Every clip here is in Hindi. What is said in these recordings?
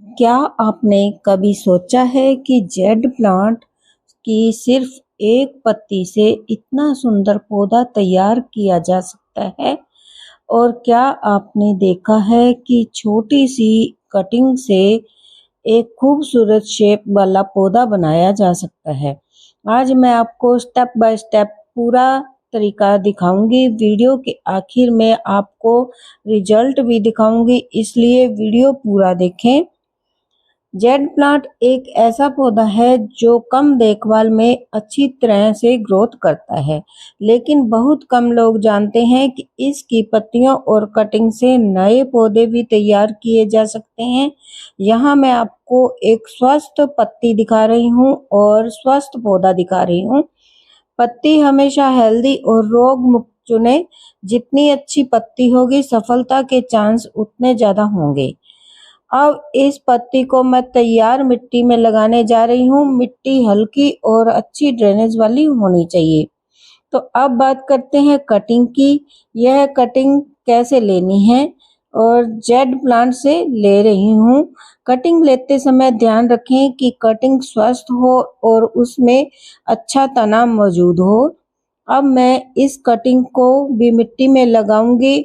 क्या आपने कभी सोचा है कि जेड प्लांट की सिर्फ एक पत्ती से इतना सुंदर पौधा तैयार किया जा सकता है? और क्या आपने देखा है कि छोटी सी कटिंग से एक खूबसूरत शेप वाला पौधा बनाया जा सकता है? आज मैं आपको स्टेप बाय स्टेप पूरा तरीका दिखाऊंगी। वीडियो के आखिर में आपको रिजल्ट भी दिखाऊंगी, इसलिए वीडियो पूरा देखें। जेड प्लांट एक ऐसा पौधा है जो कम देखभाल में अच्छी तरह से ग्रोथ करता है, लेकिन बहुत कम लोग जानते हैं कि इसकी पत्तियों और कटिंग से नए पौधे भी तैयार किए जा सकते हैं। यहाँ मैं आपको एक स्वस्थ पत्ती दिखा रही हूँ और स्वस्थ पौधा दिखा रही हूँ। पत्ती हमेशा हेल्दी और रोग मुक्त चुने। जितनी अच्छी पत्ती होगी, सफलता के चांस उतने ज्यादा होंगे। अब इस पत्ती को मैं तैयार मिट्टी में लगाने जा रही हूँ। मिट्टी हल्की और अच्छी ड्रेनेज वाली होनी चाहिए। तो अब बात करते हैं कटिंग की। यह कटिंग कैसे लेनी है और जेड प्लांट से ले रही हूँ। कटिंग लेते समय ध्यान रखें कि कटिंग स्वस्थ हो और उसमें अच्छा तना मौजूद हो। अब मैं इस कटिंग को भी मिट्टी में लगाऊंगी।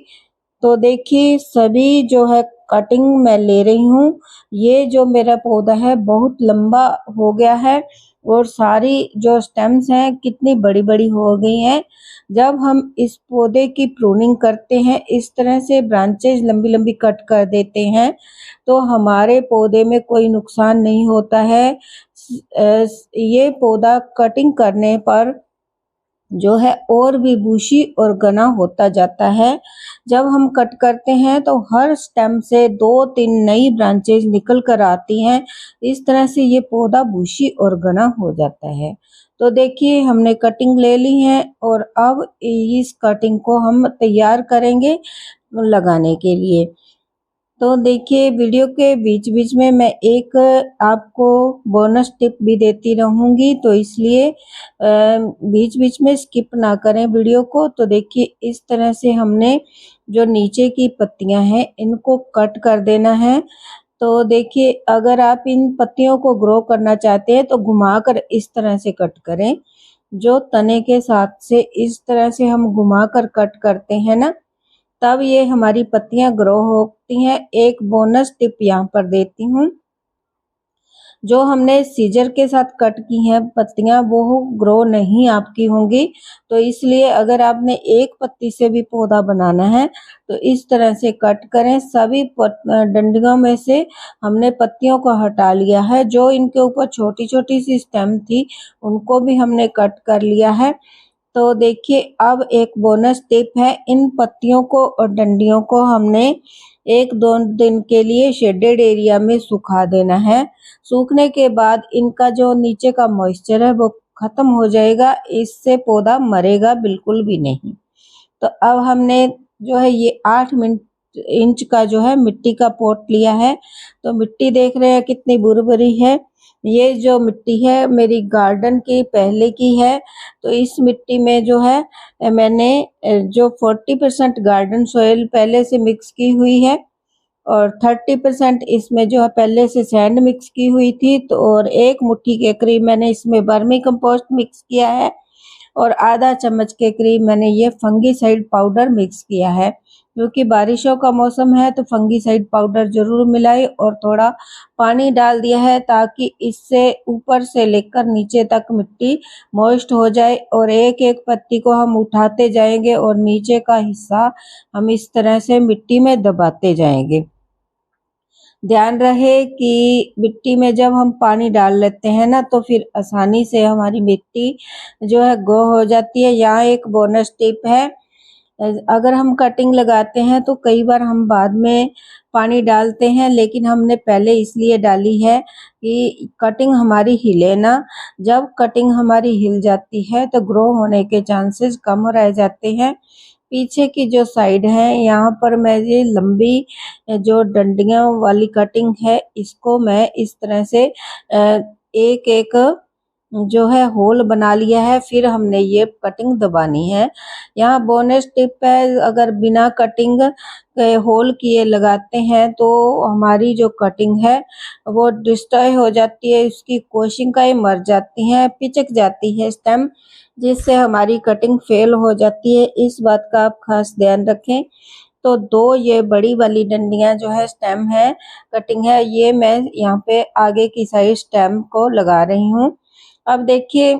तो देखिए, सभी जो है कटिंग मैं ले रही हूँ। ये जो मेरा पौधा है बहुत लंबा हो गया है और सारी जो स्टेम्स हैं कितनी बड़ी बड़ी हो गई हैं। जब हम इस पौधे की प्रूनिंग करते हैं, इस तरह से ब्रांचेज लंबी लंबी कट कर देते हैं, तो हमारे पौधे में कोई नुकसान नहीं होता है। ये पौधा कटिंग करने पर जो है और भी बुशी और घना होता जाता है। जब हम कट करते हैं तो हर स्टेम से 2-3 नई ब्रांचेज निकल कर आती हैं। इस तरह से ये पौधा बुशी और घना हो जाता है। तो देखिए, हमने कटिंग ले ली है और अब इस कटिंग को हम तैयार करेंगे लगाने के लिए। तो देखिए, वीडियो के बीच बीच में मैं एक आपको बोनस टिप भी देती रहूंगी, तो इसलिए बीच बीच में स्किप ना करें वीडियो को। तो देखिए, इस तरह से हमने जो नीचे की पत्तियां हैं इनको कट कर देना है। तो देखिए, अगर आप इन पत्तियों को ग्रो करना चाहते हैं तो घुमाकर इस तरह से कट करें। जो तने के साथ से इस तरह से हम घुमाकर कट करते हैं ना, तब ये हमारी पत्तियां ग्रो होती हैं। एक बोनस टिप यहाँ पर देती हूँ। जो हमने सीजर के साथ कट की हैं पत्तियां, वो ग्रो नहीं आपकी होंगी। तो इसलिए अगर आपने एक पत्ती से भी पौधा बनाना है तो इस तरह से कट करें। सभी डंडियों में से हमने पत्तियों को हटा लिया है। जो इनके ऊपर छोटी छोटी सी स्टेम थी उनको भी हमने कट कर लिया है। तो देखिए, अब एक बोनस टिप है। इन पत्तियों को और डंडियों को हमने 1-2 दिन के लिए शेडेड एरिया में सुखा देना है। सूखने के बाद इनका जो नीचे का मॉइस्चर है वो खत्म हो जाएगा। इससे पौधा मरेगा बिल्कुल भी नहीं। तो अब हमने जो है ये 8 इंच का जो है मिट्टी का पॉट लिया है। तो मिट्टी देख रहे हैं कितनी बुरबुरी है। ये जो मिट्टी है मेरी गार्डन की पहले की है। तो इस मिट्टी में जो है मैंने जो 40% गार्डन सॉइल पहले से मिक्स की हुई है और 30% इसमें जो है पहले से सैंड मिक्स की हुई थी। तो और 1 मुट्ठी के करीब मैंने इसमें वर्मी कंपोस्ट मिक्स किया है और आधा चम्मच के करीब मैंने ये फंगीसाइड पाउडर मिक्स किया है। क्योंकि बारिशों का मौसम है तो फंगीसाइड पाउडर जरूर मिलाए और थोड़ा पानी डाल दिया है ताकि इससे ऊपर से लेकर नीचे तक मिट्टी मॉइस्ट हो जाए। और एक एक पत्ती को हम उठाते जाएंगे और नीचे का हिस्सा हम इस तरह से मिट्टी में दबाते जाएंगे। ध्यान रहे कि मिट्टी में जब हम पानी डाल लेते हैं ना तो फिर आसानी से हमारी मिट्टी जो है ग्रो हो जाती है। यहाँ एक बोनस टिप है। अगर हम कटिंग लगाते हैं तो कई बार हम बाद में पानी डालते हैं, लेकिन हमने पहले इसलिए डाली है कि कटिंग हमारी हिले ना। जब कटिंग हमारी हिल जाती है तो ग्रो होने के चांसेस कम रह जाते हैं। पीछे की जो साइड है यहाँ पर मैं ये लंबी जो डंडियों वाली कटिंग है इसको मैं इस तरह से एक एक जो है होल बना लिया है, फिर हमने ये कटिंग दबानी है। यहाँ बोनस टिप है, अगर बिना कटिंग के होल किए लगाते हैं तो हमारी जो कटिंग है वो डिस्ट्रॉय हो जाती है, उसकी कोशिकाएं मर जाती हैं, पिचक जाती है स्टेम, जिससे हमारी कटिंग फेल हो जाती है। इस बात का आप खास ध्यान रखें। तो दो ये बड़ी वाली डंडियां जो है स्टेम है, कटिंग है, ये मैं यहाँ पे आगे की साइड स्टेम को लगा रही हूँ। अब देखिए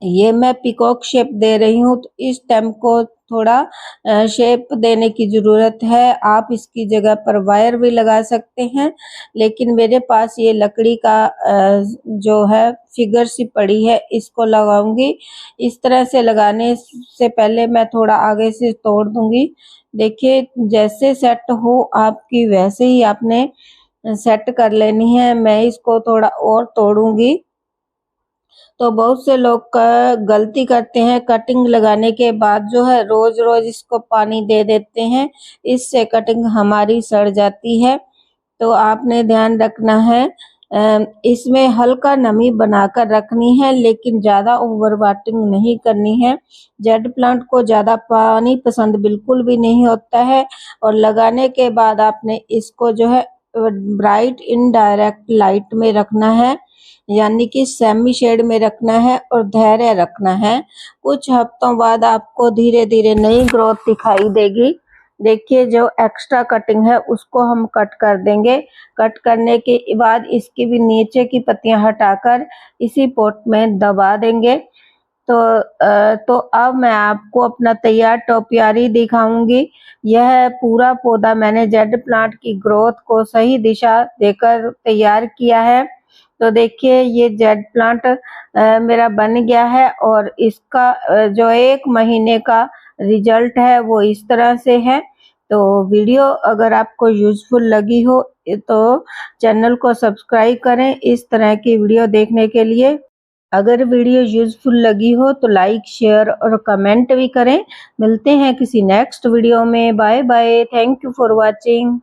ये मैं पिकॉक शेप दे रही हूँ, तो इस स्टेम को थोड़ा शेप देने की ज़रूरत है। आप इसकी जगह पर वायर भी लगा सकते हैं, लेकिन मेरे पास ये लकड़ी का जो है फिगर सी पड़ी है, इसको लगाऊंगी। इस तरह से लगाने से पहले मैं थोड़ा आगे से तोड़ दूंगी। देखिए जैसे सेट हो आपकी वैसे ही आपने सेट कर लेनी है। मैं इसको थोड़ा और तोड़ूंगी। तो बहुत से लोग गलती करते हैं, कटिंग लगाने के बाद जो है रोज रोज इसको पानी दे देते हैं, इससे कटिंग हमारी सड़ जाती है। तो आपने ध्यान रखना है, इसमें हल्का नमी बनाकर रखनी है, लेकिन ज़्यादा ओवर वाटरिंग नहीं करनी है। जेड प्लांट को ज़्यादा पानी पसंद बिल्कुल भी नहीं होता है। और लगाने के बाद आपने इसको जो है ब्राइट इनडायरेक्ट लाइट में रखना है, यानी कि सेमी शेड में रखना है और धैर्य रखना है। कुछ हफ्तों बाद आपको धीरे धीरे नई ग्रोथ दिखाई देगी। देखिए जो एक्स्ट्रा कटिंग है उसको हम कट कर देंगे। कट करने के बाद इसकी भी नीचे की पत्तियां हटाकर इसी पॉट में दबा देंगे। तो अब मैं आपको अपना तैयार टोपियारी दिखाऊंगी। यह पूरा पौधा मैंने जेड प्लांट की ग्रोथ को सही दिशा देकर तैयार किया है। तो देखिए ये जेड प्लांट मेरा बन गया है, और इसका जो 1 महीने का रिजल्ट है वो इस तरह से है। तो वीडियो अगर आपको यूजफुल लगी हो तो चैनल को सब्सक्राइब करें इस तरह की वीडियो देखने के लिए। अगर वीडियो यूजफुल लगी हो तो लाइक, शेयर और कमेंट भी करें। मिलते हैं किसी नेक्स्ट वीडियो में। Bye bye. Thank you for watching.